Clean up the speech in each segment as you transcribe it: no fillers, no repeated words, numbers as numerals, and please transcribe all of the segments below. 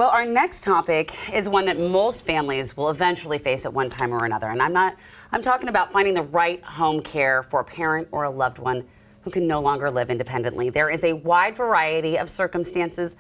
Well, our next topic is one that most families will eventually face at one time or another. And I'm talking about finding the right home care for a parent or a loved one who can no longer live independently. There is a wide variety of circumstances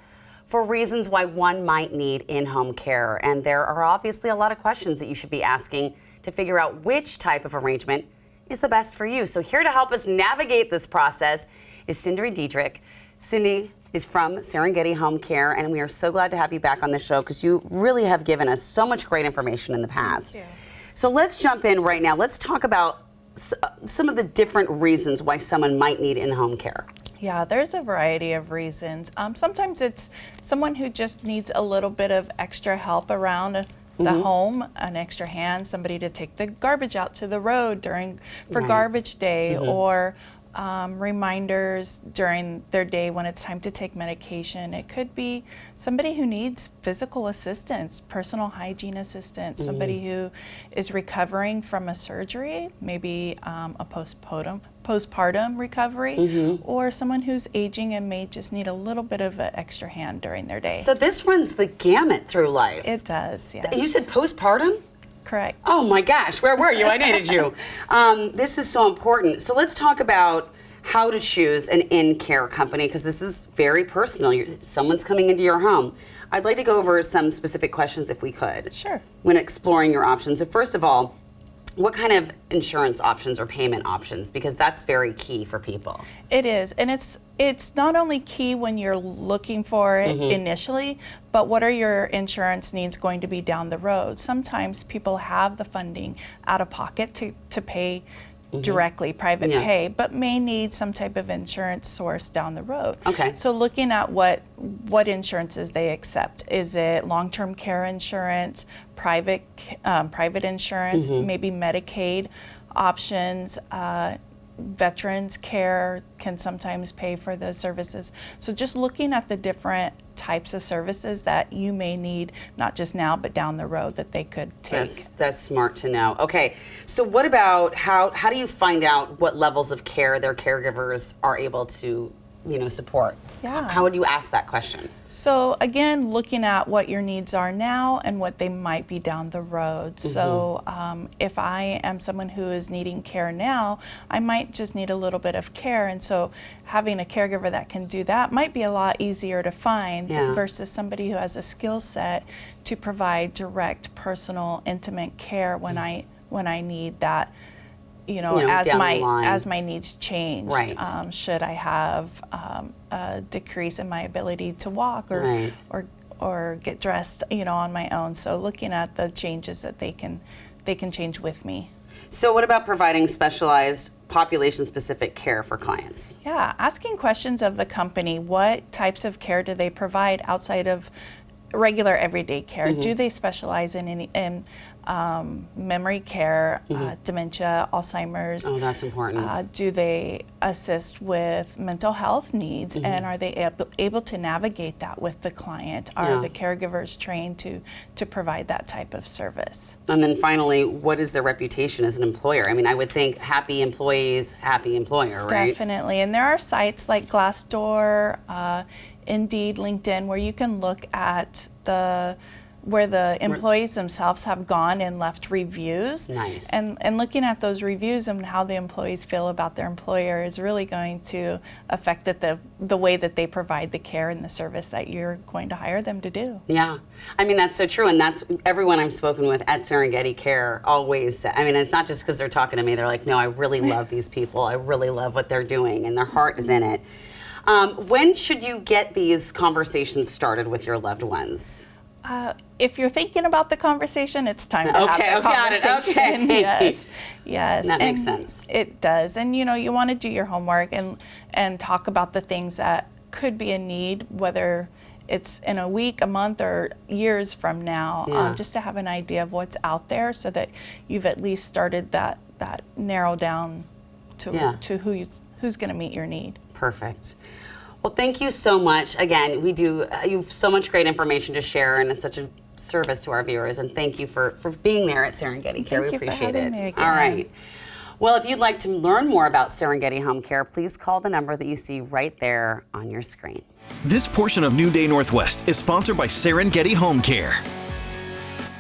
for reasons why one might need in-home care. And there are obviously a lot of questions that you should be asking to figure out which type of arrangement is the best for you. So here to help us navigate this process is Cindy Dedrick. Cindy is from Serengeti Home Care, and we are so glad to have you back on the show because you really have given us so much great information in the past. Thank you. So let's jump in right now. Let's talk about some of the different reasons why someone might need in-home care. Yeah, there's a variety of reasons. Sometimes it's someone who just needs a little bit of extra help around the home, an extra hand, somebody to take the garbage out to the road for garbage day, or reminders during their day when it's time to take medication. It could be somebody who needs physical assistance, personal hygiene assistance, somebody who is recovering from a surgery, maybe a postpartum recovery, or someone who's aging and may just need a little bit of an extra hand during their day. So this runs the gamut through life. It does, yes. You said postpartum? Correct. Oh my gosh, where were you? I needed you. This is so important. So let's talk about how to choose an in-care company, because this is very personal. Someone's coming into your home. I'd like to go over some specific questions if we could. Sure. When exploring your options. So first of all, what kind of insurance options or payment options? Because that's very key for people. It is, and it's not only key when you're looking for it initially, but what are your insurance needs going to be down the road? Sometimes people have the funding out of pocket to pay directly, private pay, but may need some type of insurance source down the road. Okay. So looking at what insurances they accept. Is it long-term care insurance, private insurance, maybe Medicaid options, veterans care can sometimes pay for those services. So just looking at the different types of services that you may need, not just now, but down the road that they could take. That's smart to know. Okay, so what about how do you find out what levels of care their caregivers are able to, support? Yeah. How would you ask that question? So again, looking at what your needs are now and what they might be down the road. So if I am someone who is needing care now, I might just need a little bit of care. And so having a caregiver that can do that might be a lot easier to find versus somebody who has a skill set to provide direct, personal, intimate care when I need that. As my needs change, right. Should I have a decrease in my ability to walk or get dressed, on my own? So looking at the changes that they can change with me. So what about providing specialized population-specific care for clients? Yeah, asking questions of the company. What types of care do they provide outside of regular everyday care? Do they specialize in memory care, dementia, Alzheimer's? Oh, that's important. Do they assist with mental health needs, and are they able to navigate that with the client? Are the caregivers trained to provide that type of service? And then finally, what is their reputation as an employer? I mean, I would think happy employees, happy employer, right? Definitely, and there are sites like Glassdoor, Indeed, LinkedIn, where you can look at where the employees themselves have gone and left reviews. Nice. And looking at those reviews and how the employees feel about their employer is really going to affect the way that they provide the care and the service that you're going to hire them to do. Yeah. I mean, that's so true. And that's everyone I've spoken with at Serengeti Care always said. I mean, it's not just because they're talking to me. They're like, no, I really love these people. I really love what they're doing, and their heart is in it. When should you get these conversations started with your loved ones? If you're thinking about the conversation, it's time to have the conversation. Yes. That makes sense. It does. And you want to do your homework and talk about the things that could be a need, whether it's in a week, a month, or years from now, just to have an idea of what's out there so that you've at least started that narrow down to who's going to meet your need. Perfect. Well, thank you so much. Again, you have so much great information to share, and it's such a service to our viewers. And thank you for being there at Serengeti Care. We appreciate it. Me again. All right. Well, if you'd like to learn more about Serengeti Home Care, please call the number that you see right there on your screen. This portion of New Day Northwest is sponsored by Serengeti Home Care.